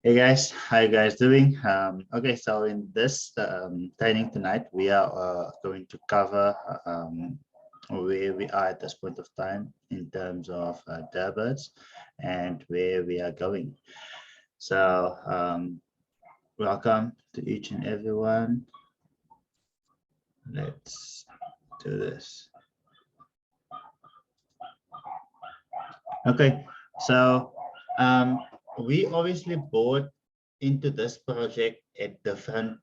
Hey guys, how you guys doing? Okay, so in this training tonight, we are going to cover where we are at this point of time in terms of Durbirds and where we are going. So welcome to each and everyone. Let's do this. Okay, so we obviously bought into this project at different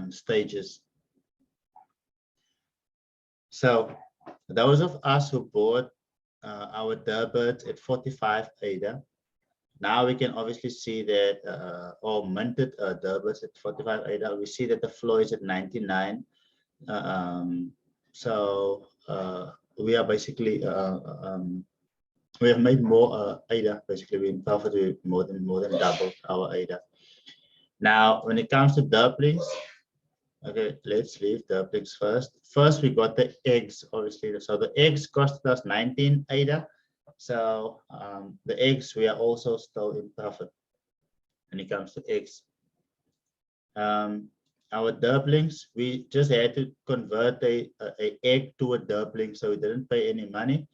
stages. So those of us who bought our Durbirds at 45 ADA, now we can obviously see that, or minted Durbirds at 45 ADA, we see that the floor is at 99. So we are basically we have made more ADA. Basically, we profited more than double our ADA. Now, when it comes to Derplings, okay, let's leave Derplings first. First, we got the eggs, obviously. So the eggs cost us 19 ADA. So the eggs, we are also still in profit when it comes to eggs. Our Derplings, we just had to convert a egg to a Derpling, so we didn't pay any money.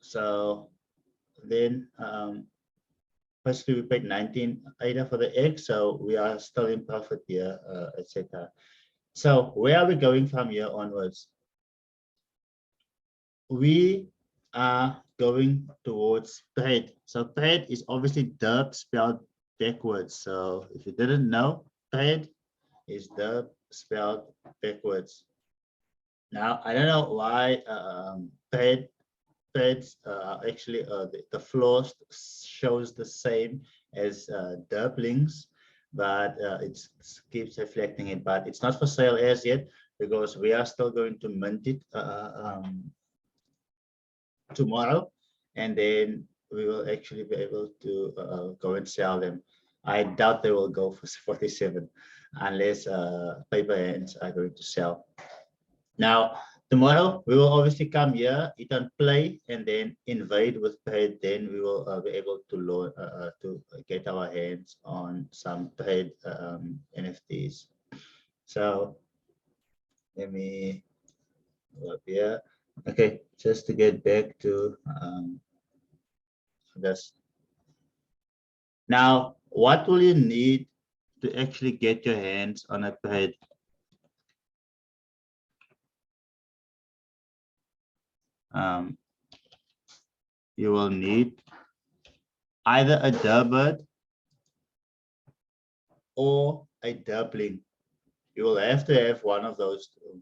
So then basically we paid 19 ADA for the egg, so we are still in profit here, etc. So where are we going from here onwards? We are going towards Pred. So Pred is obviously Derp spelled backwards. So if you didn't know, Pred is Derp spelled backwards. Now I don't know why Pred actually the floor shows the same as Derplings, but it keeps reflecting it. But it's not for sale as yet because we are still going to mint it tomorrow, and then we will actually be able to go and sell them. I doubt they will go for 47 unless paper hands are going to sell. Now, tomorrow we will obviously come here, it on play, and then invade with paid. Then we will be able to load to get our hands on some paid NFTs. So let me go up here. Okay, just to get back to this. Now, what will you need to actually get your hands on a paid? You will need either a Durbird or a Durbling. You will have to have one of those two,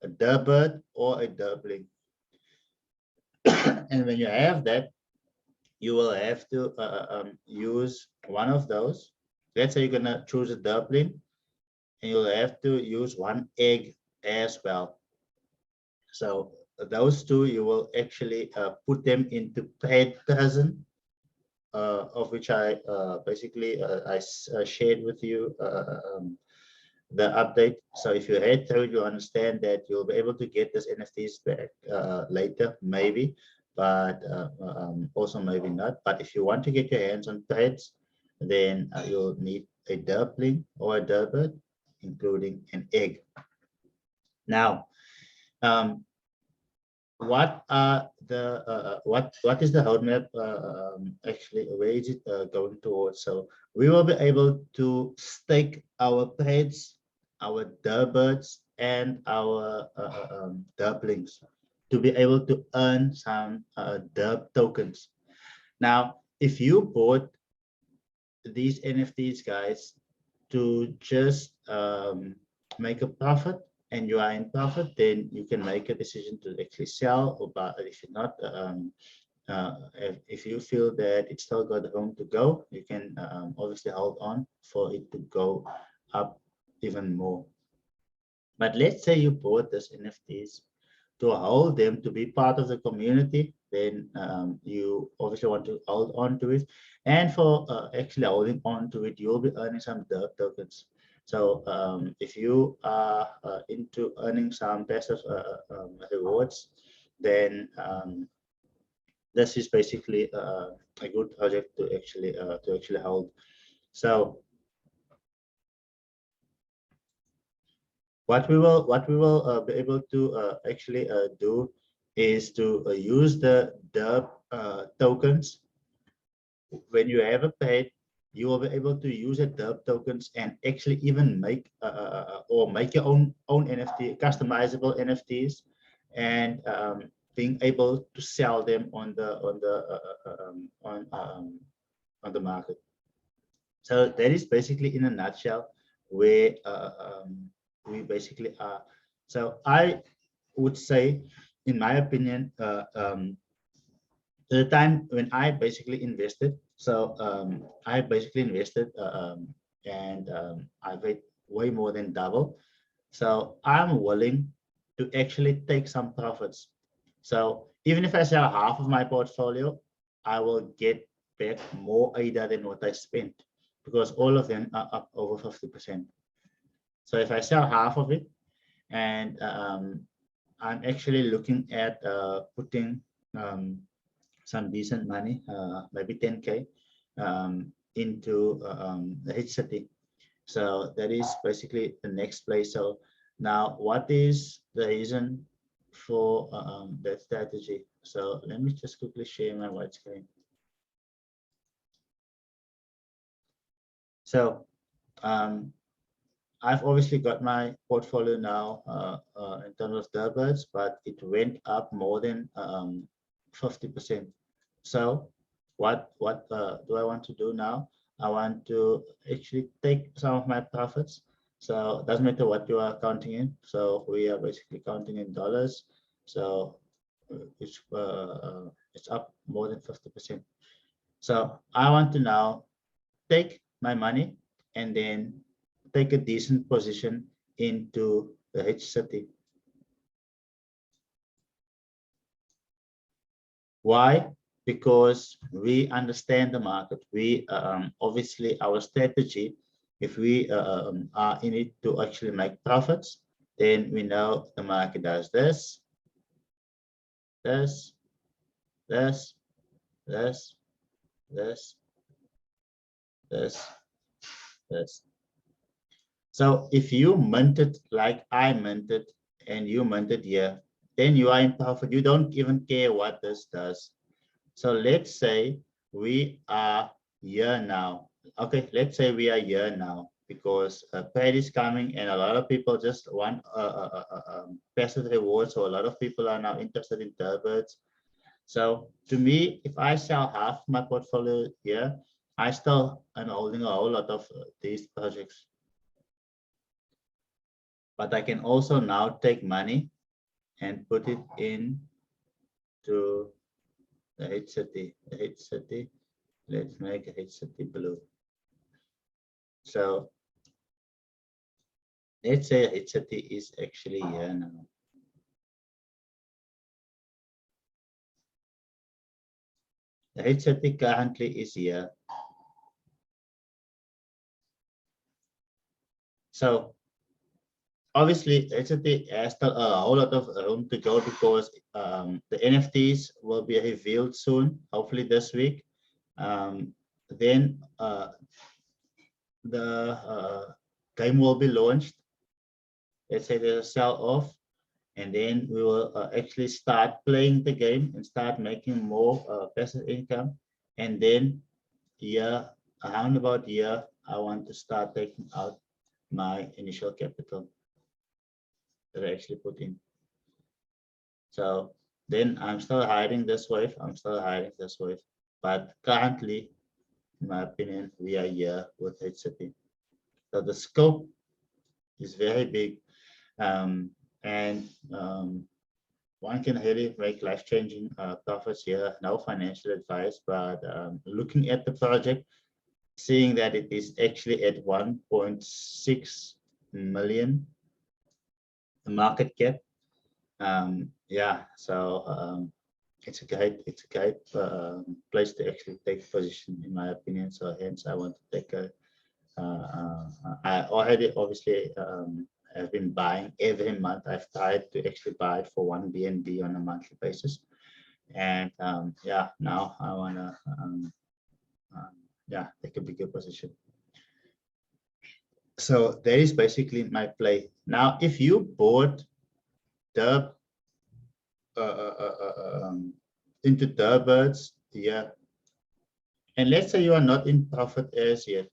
a Durbird or a Durbling. And when you have that, you will have to use one of those. Let's say you're gonna choose a Durbling, and you'll have to use one egg as well. So those two, you will actually put them into paid present, of which I basically I shared with you the update. So if you read through it, you understand that you'll be able to get this NFTs back later, maybe, but also maybe not. But if you want to get your hands on threads, then you'll need a Derpling or a Durbird, including an egg. Now, what are the what is the roadmap actually? Where is it going towards? So we will be able to stake our threads, our Durbirds, and our Derplings to be able to earn some Derp tokens. Now, if you bought these NFTs, guys, to just make a profit, and you are in profit, then you can make a decision to actually sell, or buy. If you're not, if you feel that it's still got room to go, you can obviously hold on for it to go up even more. But let's say you bought this NFTs to hold them to be part of the community, then you obviously want to hold on to it. And for actually holding on to it, you'll be earning some Derp tokens. So if you are into earning some passive rewards, then this is basically a good project to actually hold. So what we will be able to actually do is to use the Derp tokens. When you have a paid, you will be able to use the Derp tokens and actually even make or make your own NFT, customizable NFTs, and being able to sell them on the market. So that is basically in a nutshell where we basically are. So I would say, in my opinion, the time when I basically invested, so I basically invested and I paid way more than double. So I'm willing to actually take some profits. So even if I sell half of my portfolio, I will get back more ADA than what I spent, because all of them are up over 50%. So if I sell half of it, and I'm actually looking at putting some decent money, maybe 10K, into the H City. So that is basically the next place. So now, what is the reason for that strategy? So let me just quickly share my white screen. So I've obviously got my portfolio now in terms of Derp, but it went up more than 50%. So what do I want to do now? I want to actually take some of my profits. So it doesn't matter what you are counting in. So we are basically counting in dollars. So it's up more than 50%. So I want to now take my money and then take a decent position into the H City. Why? Because we understand the market. We obviously, our strategy, if we are in it to actually make profits, then we know the market does this, this, this, this, this, this. So if you mint it like I minted and you minted here, then you are in profit. You don't even care what this does. So let's say we are here now. Okay, let's say we are here now because paid is coming and a lot of people just want passive rewards. So a lot of people are now interested in turbines. So to me, if I sell half my portfolio here, I still am holding a whole lot of these projects. But I can also now take money and put it in to the H City. The H City. Let's make a H City blue. So let's say H City is actually here now. The H City currently is here. So obviously, HT has still a whole lot of room to go because the NFTs will be revealed soon, hopefully this week. Then the game will be launched. Let's say there's a sell-off, and then we will actually start playing the game and start making more passive income. And then around about here, I want to start taking out my initial capital that I actually put in. So then I'm still hiding this wave. I'm still hiding this wave. But currently, in my opinion, we are here with HCP. So the scope is very big. And one can really make life-changing profits here. No financial advice, but looking at the project, seeing that it is actually at 1.6 million market cap. Yeah, so it's a great place to actually take position, in my opinion. So hence, I want to take a. I already obviously have been buying every month. I've tried to actually buy it for one BNB on a monthly basis, And yeah, now I wanna yeah, take a bigger position. So that is basically my play. Now, if you bought the into the birds, yeah, and let's say you are not in profit as yet,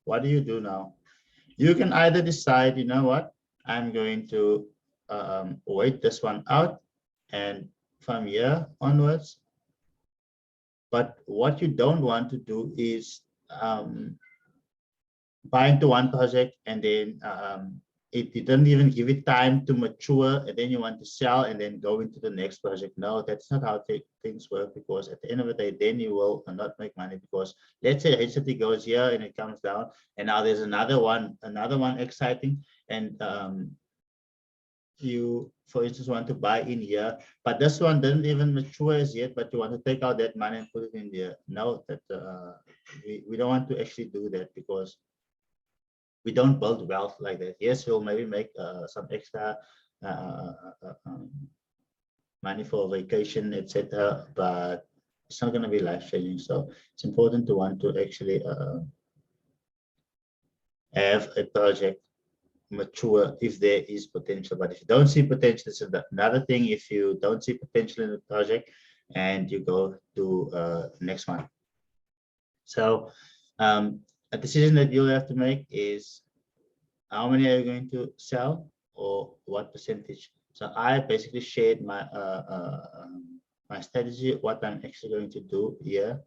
what do you do now? You can either decide, you know what, I'm going to wait this one out, and from here onwards. But what you don't want to do is buy into one project and then it doesn't even give it time to mature, and then you want to sell and then go into the next project. No, that's not how things work, because at the end of the day, then you will not make money, because let's say HCT goes here and it comes down, and now there's another one exciting, and you, for instance, want to buy in here, but this one doesn't even mature as yet, but you want to take out that money and put it in there. No, that we don't want to actually do that, because we don't build wealth like that. Yes, we'll maybe make some extra money for vacation, etc., but it's not going to be life changing. So it's important to want to actually have a project mature if there is potential. But if you don't see potential, it's another thing. If you don't see potential in the project and you go to next one. So a decision that you'll have to make is, how many are you going to sell, or what percentage? So I basically shared my strategy, what I'm actually going to do here.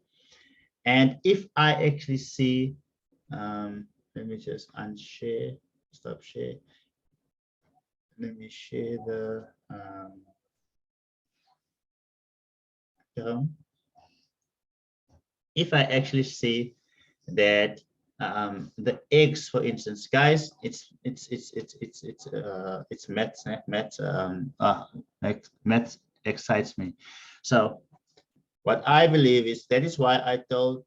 And if I actually see, let me just unshare, stop share. Let me share the if I actually see that the eggs, for instance, guys, it's maths, maths excites me. So what I believe is, that is why I told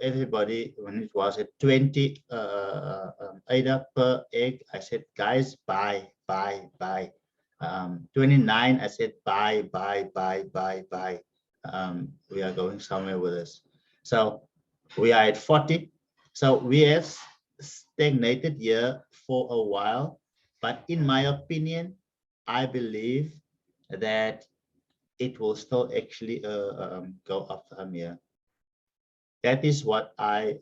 everybody when it was at 20 ADA per egg, I said, guys, buy. 29, I said, buy. We are going somewhere with this. So we are at 40. So we have stagnated here for a while, but in my opinion, I believe that it will still actually go up from here. That is what I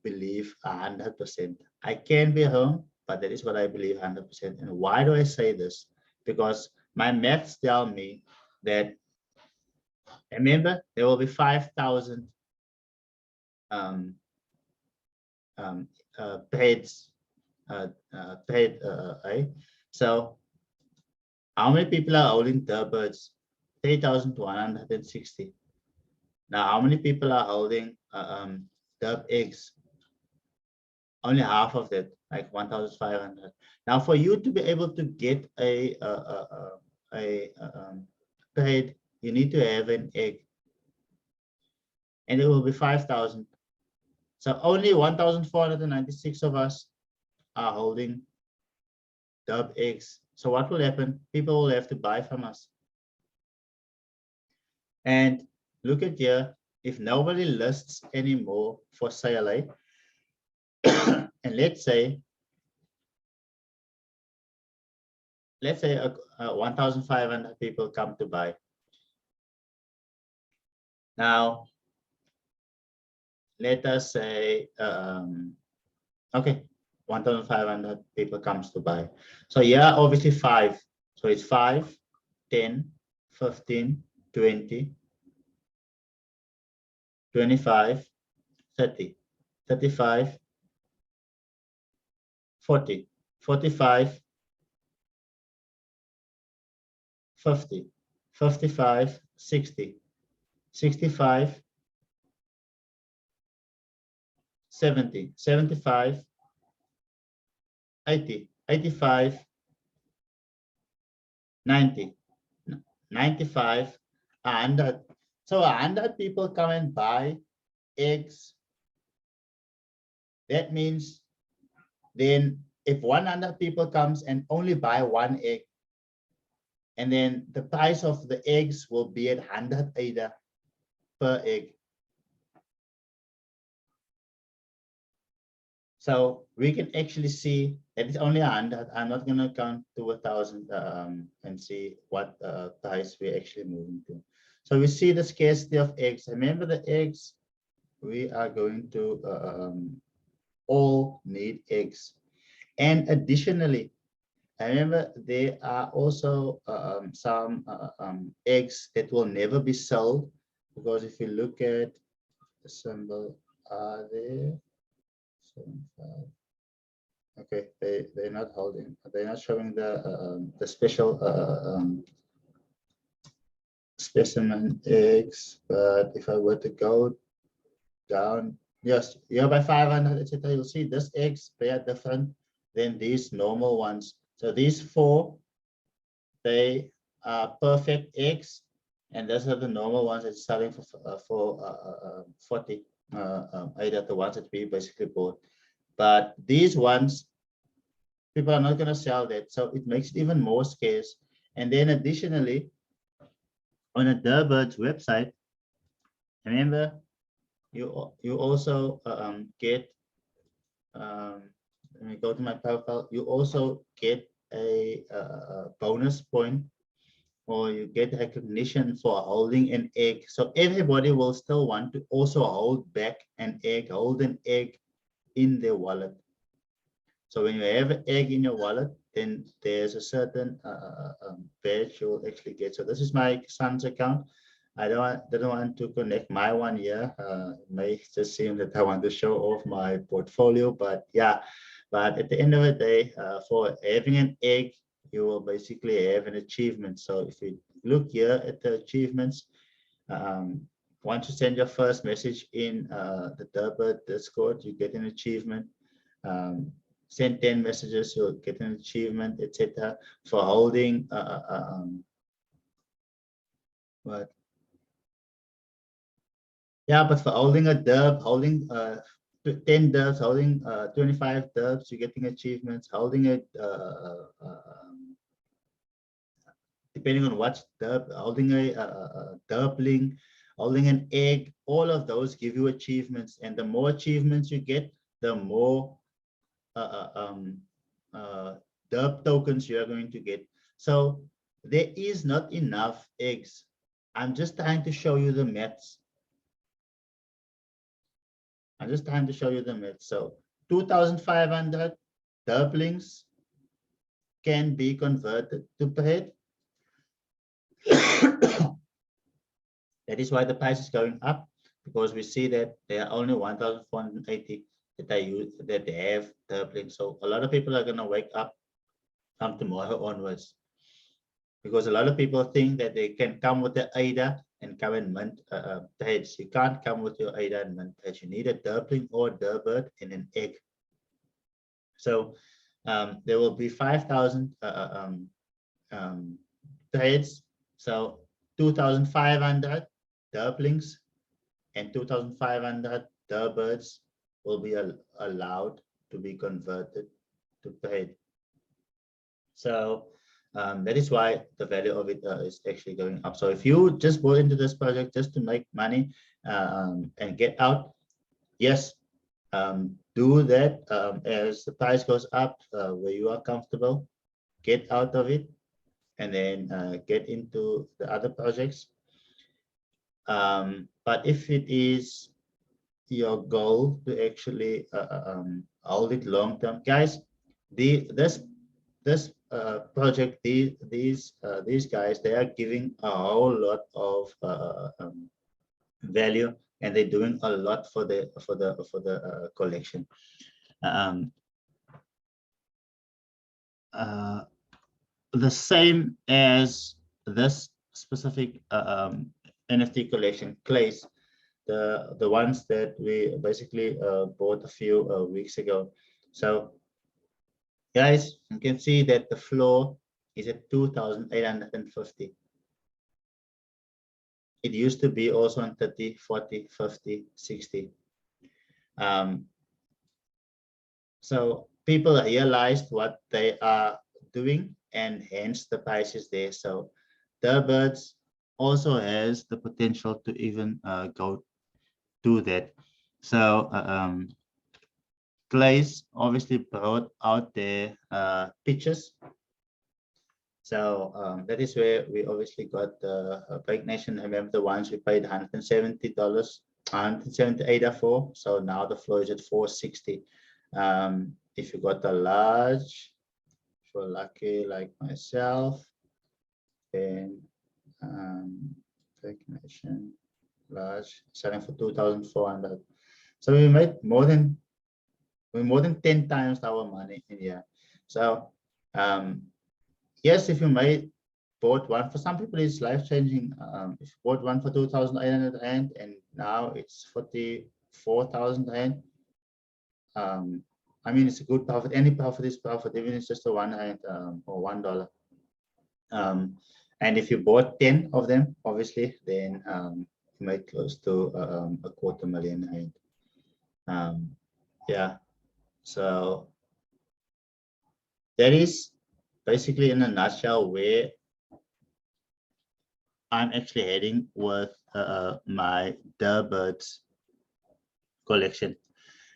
believe 100%. I can be wrong, but that is what I believe 100%. And why do I say this? Because my maths tell me that, remember, there will be 5,000 paid, right? So how many people are holding the birds? 3,160. Now, how many people are holding Derp eggs? Only half of that, like 1,500. Now, for you to be able to get a paid, you need to have an egg, and it will be 5,000. So only 1,496 of us are holding Derp eggs. So what will happen? People will have to buy from us. And look at here, if nobody lists anymore for sale, eh? And let's say 1,500 people come to buy. Now, let us say, okay, 1,500 people comes to buy. So yeah, obviously 5. So it's 5, 10, 15, 20, 25, 30, 35, 40, 45, 50, 55, 60, 65, 70, 75, 80, 85, 90, 95, 100. So 100 people come and buy eggs. That means then if 100 people comes and only buy one egg, And then the price of the eggs will be at 100 AIDA per egg. So we can actually see that it's only 100. I'm not going to count to 1,000 and see what price we're actually moving to. So we see the scarcity of eggs. Remember the eggs, we are going to all need eggs. And additionally, I remember there are also some eggs that will never be sold, because if you look at the symbol, are there? 75. Okay, they're not holding. They're not showing the special specimen eggs. But if I were to go down, yes, yeah, by 500, etc., you'll see this eggs, they are different than these normal ones. So these four, they are perfect eggs, and those are the normal ones that's selling for 40. Either the ones that we basically bought. But these ones, people are not going to sell that, so it makes it even more scarce. And then additionally, on a Derbird's website, remember, you also get, let me go to my profile, you also get a bonus point, or you get recognition for holding an egg. So everybody will still want to also hold back an egg, hold an egg in their wallet. So when you have an egg in your wallet, then there's a certain badge you'll actually get. So this is my son's account. I didn't want to connect my one here. It may just seem that I want to show off my portfolio, but yeah. But at the end of the day, for having an egg, you will basically have an achievement. So if you look here at the achievements, once you send your first message in the Derp Discord, you get an achievement. Send 10 messages, you'll get an achievement, etc. For holding what? Yeah, but for holding a derp, holding 10 derps, holding 25 derps, you're getting achievements. Holding it, depending on what derp, holding a derpling, holding an egg, all of those give you achievements. And the more achievements you get, the more derp tokens you are going to get. So there is not enough eggs. I'm just trying to show you the maths. I'm just trying to show you the maths. So 2,500 derplings can be converted to bread. That is why the price is going up, because we see that there are only 1,480 that they have derplings. So a lot of people are going to wake up from tomorrow onwards, because a lot of people think that they can come with the AIDA and come and mint trades. You can't come with your AIDA and mint trades. You need a derpling or Derbird and an egg. So there will be 5,000 trades. So 2,500 derplings and 2,500 Derbirds will be allowed to be converted to trade. So that is why the value of it is actually going up. So if you just go into this project just to make money and get out, yes, do that as the price goes up where you are comfortable, get out of it, and then get into the other projects. But if it is your goal to actually hold it long term, guys, this project, these guys, they are giving a whole lot of value, and they're doing a lot for the collection. The same as this specific NFT collection, clays, the ones that we basically bought a few weeks ago. So guys, you can see that the floor is at 2,850. It used to be also on 30, 40, 50, 60. So people realized what they are doing, and hence the price is there. So the birds also has the potential to even go to that. So Glaze obviously brought out their pitches. So that is where we obviously got the Break Nation. Remember the ones we paid $170, 178 for. So now the floor is at 460. If you got a large, if you're lucky like myself, then Break Nation large selling for 2,400. So we made more than 10 times our money in here. So yes, if you bought one, for some people it's life-changing. If you bought one for 2,800 rand and now it's 44,000 rand, I mean, it's a good profit. Any profit is profit, even if it's just a 1 rand or $1. And if you bought 10 of them, obviously, then you made close to a 250,000 rand. Yeah, so that is basically in a nutshell where I'm actually heading with my Birds collection.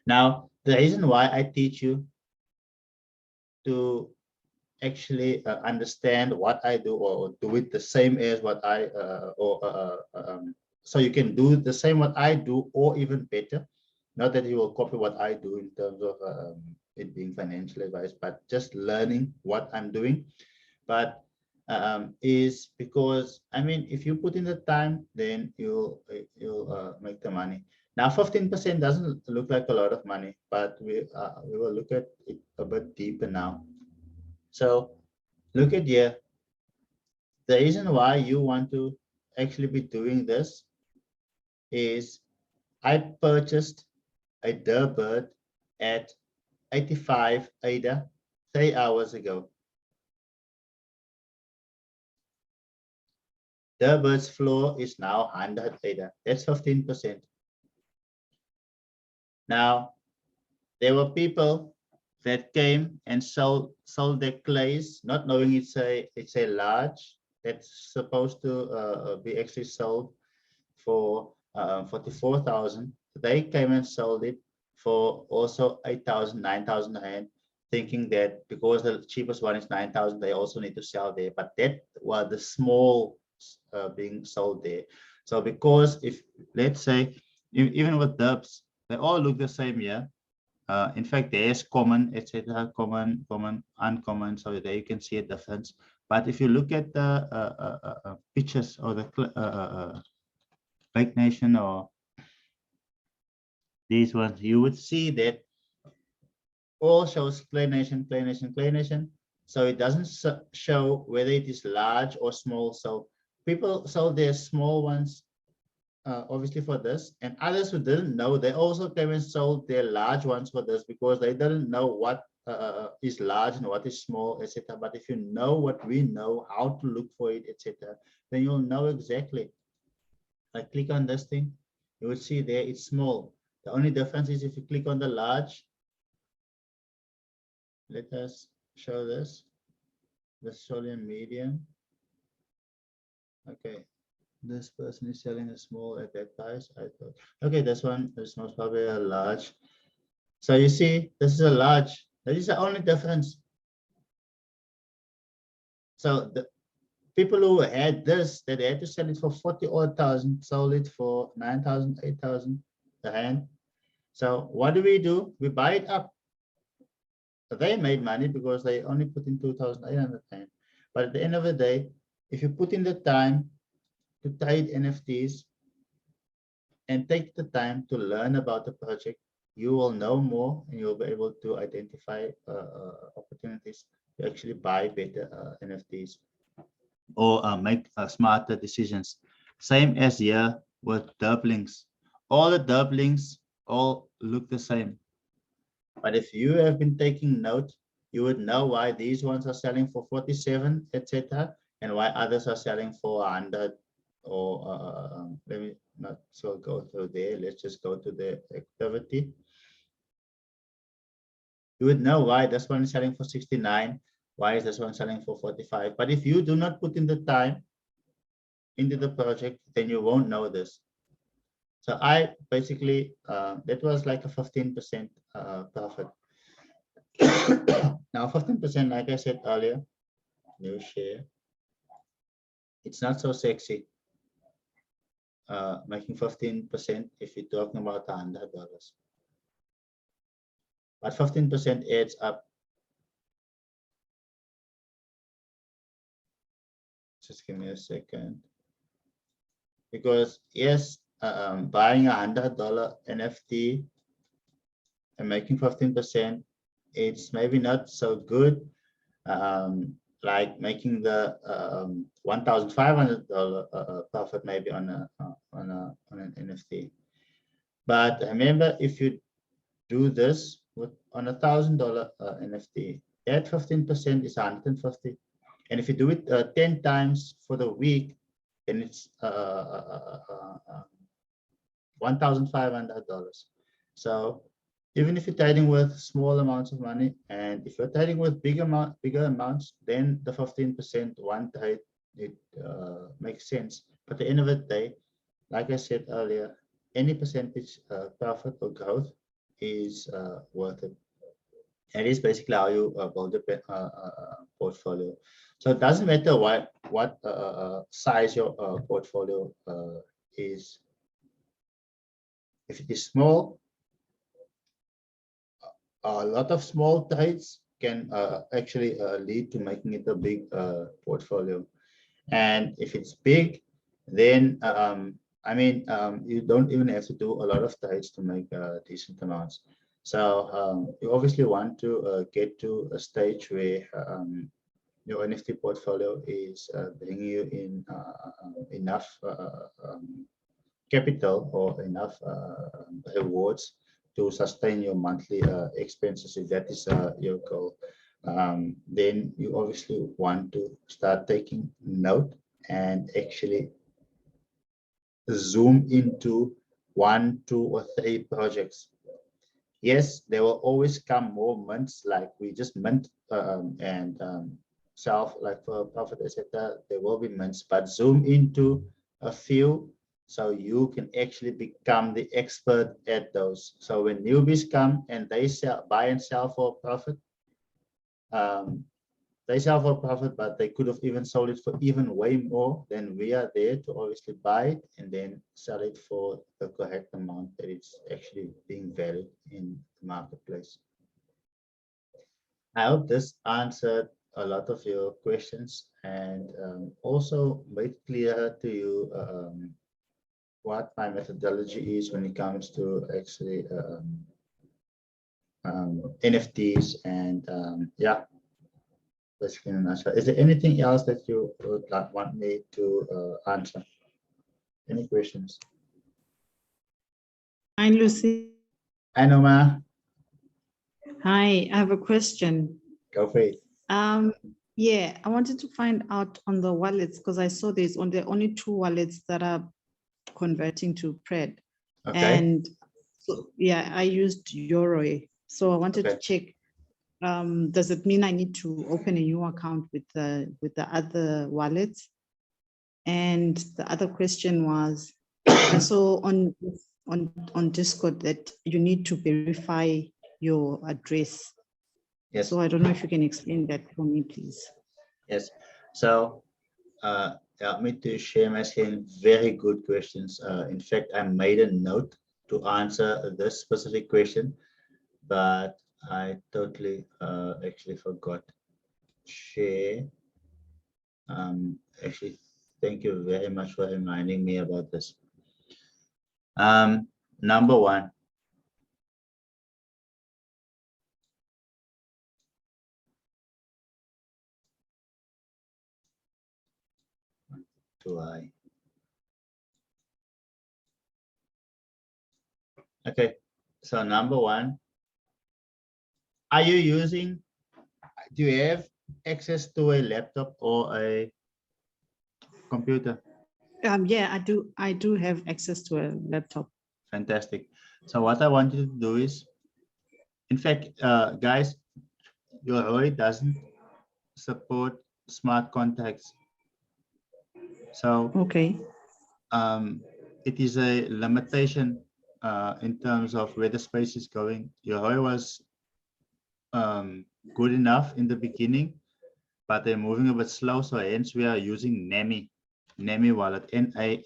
Now, the reason why I teach you to actually understand what I do or do it the same as what I so you can do the same what I do or even better. Not that you will copy what I do in terms of it being financial advice, but just learning what I'm doing. But is because I mean, if you put in the time, then you'll make the money. Now, 15% doesn't look like a lot of money, but we will look at it a bit deeper now. So look at here. The reason why you want to actually be doing this is I purchased a Derp at 85 ADA 3 hours ago. Derb's floor is now 100 ADA. That's 15%. Now, there were people that came and sold their clays, not knowing it's a large that's supposed to be actually sold for 44,000. They came and sold it for also 8,000, 9,000 rand, thinking that because the cheapest one is 9,000, they also need to sell there. But that was the small being sold there. So because if let's say even with Derps, they all look the same here. In fact, there's common, etc., common, uncommon. So there you can see a difference. But if you look at the pictures or the Break Nation or these ones, you would see that all shows Clay Nation, Clay Nation, Clay Nation. So it doesn't show whether it is large or small. So people sold their small ones obviously for this, and others who didn't know, they also came and sold their large ones for this because they didn't know what is large and what is small, etc. But if you know what we know, how to look for it, etc., then you'll know exactly. I click on this thing, you will see there it's small. The only difference is if you click on the large, let us show this, the Solian medium. Okay, this person is selling a small at that price. I thought, okay, this one is most probably a large. So you see, this is a large. That is the only difference. So the people who had this, that they had to sell it for 40,000, sold it for 9,000, 8,000 a hand. So what do? We buy it up. They made money because they only put in 2,800 rand. But at the end of the day, if you put in the time to trade NFTs and take the time to learn about the project, you will know more and you'll be able to identify opportunities to actually buy better NFTs or make smarter decisions. Same as here with Derp. All the Derp all look the same. But if you have been taking note, you would know why these ones are selling for 47, etc., and why others are selling for 100. Or let me not so go through there. Let's just go to the activity. You would know why this one is selling for 69, why is this one selling for 45? But if you do not put in the time into the project, then you won't know this. So I basically, that was like a 15% profit. Now 15%, like I said earlier, new share, it's not so sexy. Making 15% if you're talking about $100. But 15% adds up. Just give me a second. Because yes, buying $100 NFT and making 15%, it's maybe not so good. Like making the $1,500 profit maybe on an NFT. But remember, if you do this with on $1,000 NFT, that 15% is 150. And if you do it 10 times for the week, then it's $1,500. So even if you're trading with small amounts of money, and if you're trading with bigger amounts, then the 15% one trade, it makes sense. But at the end of the day, like I said earlier, any percentage profit or growth is worth it. It is basically how you build a portfolio. So it doesn't matter what size your portfolio is. If it is small, a lot of small trades can actually lead to making it a big portfolio. And if it's big, then I mean, you don't even have to do a lot of trades to make decent amounts. So you obviously want to get to a stage where your NFT portfolio is bringing you in enough capital or enough rewards to sustain your monthly expenses. If that is your goal, then you obviously want to start taking note and actually zoom into 1, 2, or 3 projects. Yes, there will always come more mints, like we just mint and sell like for profit, etc. There will be mints, but zoom into a few so you can actually become the expert at those. So when newbies come and they buy and sell for profit, they sell for profit, but they could have even sold it for even way more. Then we are there to obviously buy it and then sell it for the correct amount that it's actually being valued in the marketplace. I hope this answered a lot of your questions and also made clear to you what my methodology is when it comes to actually NFTs and yeah. Basically, is there anything else that you would want me to answer? Any questions? Hi, Lucy. Hi, Noma. Hi, I have a question. Go for it. Yeah, I wanted to find out on the wallets because I saw there's only 2 wallets that are converting to Pred. Okay. And so, yeah, I used Yoroi. So I wanted to check. Does it mean I need to open a new account with the other wallets? And the other question was, I saw on Discord that you need to verify your address. Yes. So I don't know if you can explain that for me, please. Yes. So help me to share my screen. Very good questions. In fact, I made a note to answer this specific question, but I totally actually forgot. Share. Actually, thank you very much for reminding me about this. Number 1. Okay, so number 1, are you using, do you have access to a laptop or a computer? Yeah, I do have access to a laptop. Fantastic. So what I want you to do is, in fact, guys, Yoroi doesn't support smart contacts. So Okay. it is a limitation in terms of where the space is going. Your was good enough in the beginning, but they're moving a bit slow. So hence we are using NAMI wallet, NAMI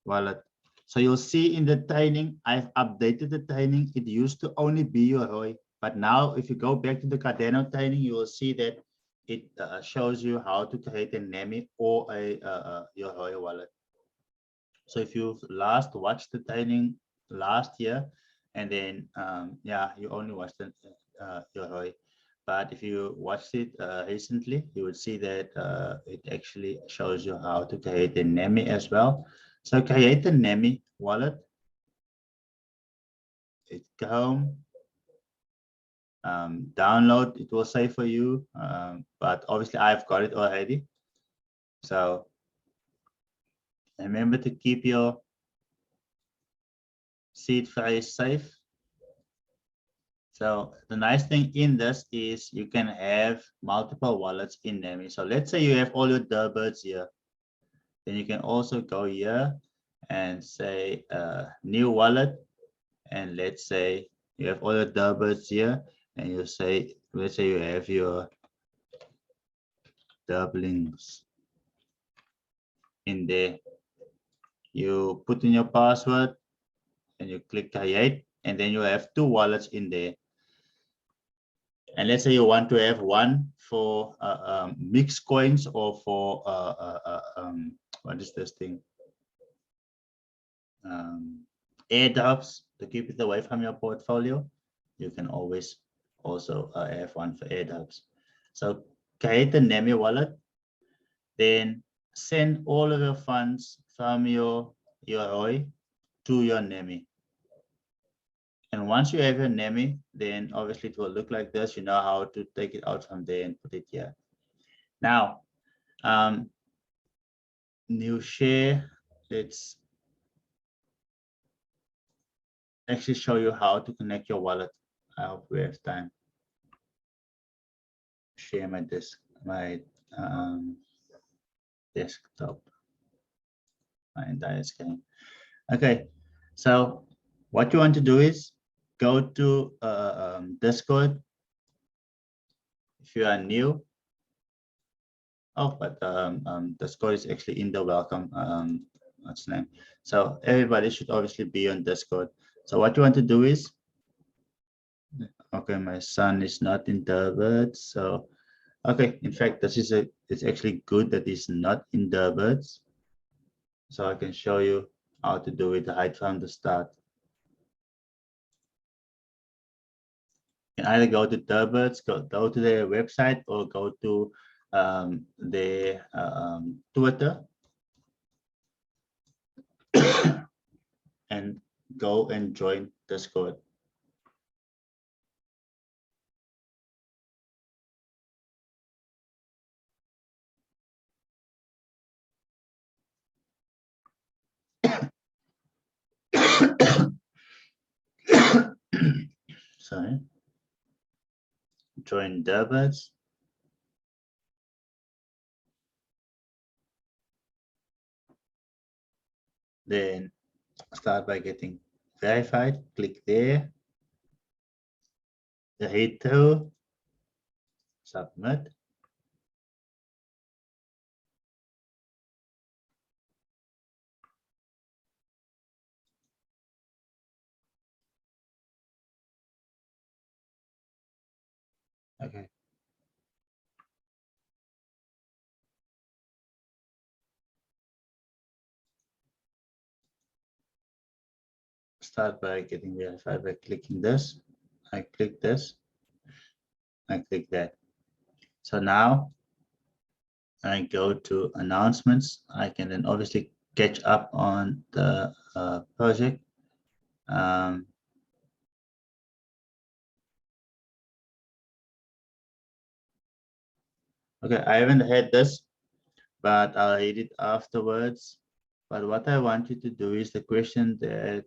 wallet. So you'll see in the training, I've updated the training. It used to only be your ROI, but now if you go back to the Cardano training, you will see that it shows you how to create a NAMI or a your ROI wallet. So if you've last watched the training last year, and then yeah, you only watched the, your ROI. But if you watched it recently, you would see that it actually shows you how to create a NAMI as well. So create a NAMI wallet. It's Chrome. Download, it will say for you, but obviously I've got it already. So remember to keep your seed phrase safe. So the nice thing in this is you can have multiple wallets in NAMI. So let's say you have all your Derbirds here. Then you can also go here and say new wallet. And let's say you have all your Derbirds here, and you say, let's say you have your Derblings in there. You put in your password and you click create, and then you have two wallets in there. And let's say you want to have one for mixed coins or for what is this thing? Airdrops to keep it away from your portfolio. You can always also have one for airdrops. So create a NAMI wallet, then send all of your funds from your ROI to your NAMI. And once you have your NAMI, then obviously it will look like this. You know how to take it out from there and put it here. Now, new share. Let's actually show you how to connect your wallet. I hope we have time. Share my desktop, my entire screen. Okay, so what you want to do is go to Discord. If you are new, oh, but Discord is actually in the welcome. What's the name? So everybody should obviously be on Discord. So what you want to do is, okay, my son is not in Derp, so okay. In fact, this is it's actually good that he's not in Derp, so I can show you how to do it right from the start. You can either go to Derp, go to their website, or go to their Twitter and go and join Discord. Sorry. Join Derp. Then start by getting verified. Click there. Read through. Submit. Okay. Start by getting verified by clicking this. I click this. I click that. So now I go to announcements. I can then obviously catch up on the project. Okay, I haven't had this, but I'll read it afterwards. But what I want you to do is the question that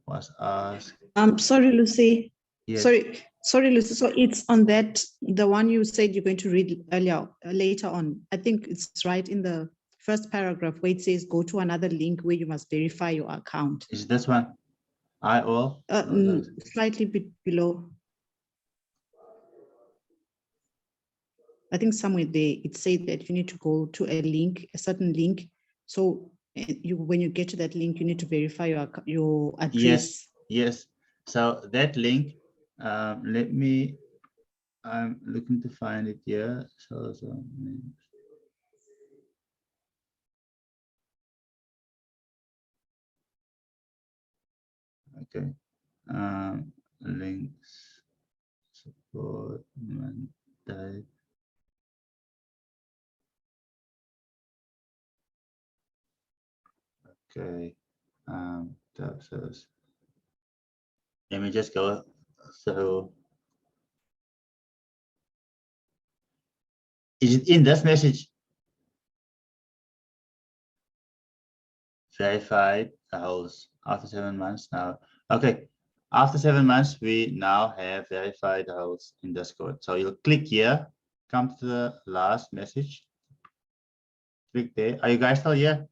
was asked. Sorry, Lucy. Yes. Sorry, Sorry, Lucy. So it's on that, the one you said you're going to read earlier, later on. I think it's right in the first paragraph where it says go to another link where you must verify your account. Is this one? Slightly bit below. I think somewhere there it said that you need to go to a link, a certain link. So when you get to that link, you need to verify your address. Yes. So that link, I'm looking to find it here. So okay. Links, support, type. Okay. So let me just go. So is it in this message? Verified house after 7 months now. Okay. After 7 months, we now have verified house in Discord. So you'll click here, come to the last message. Click there. Are you guys still here?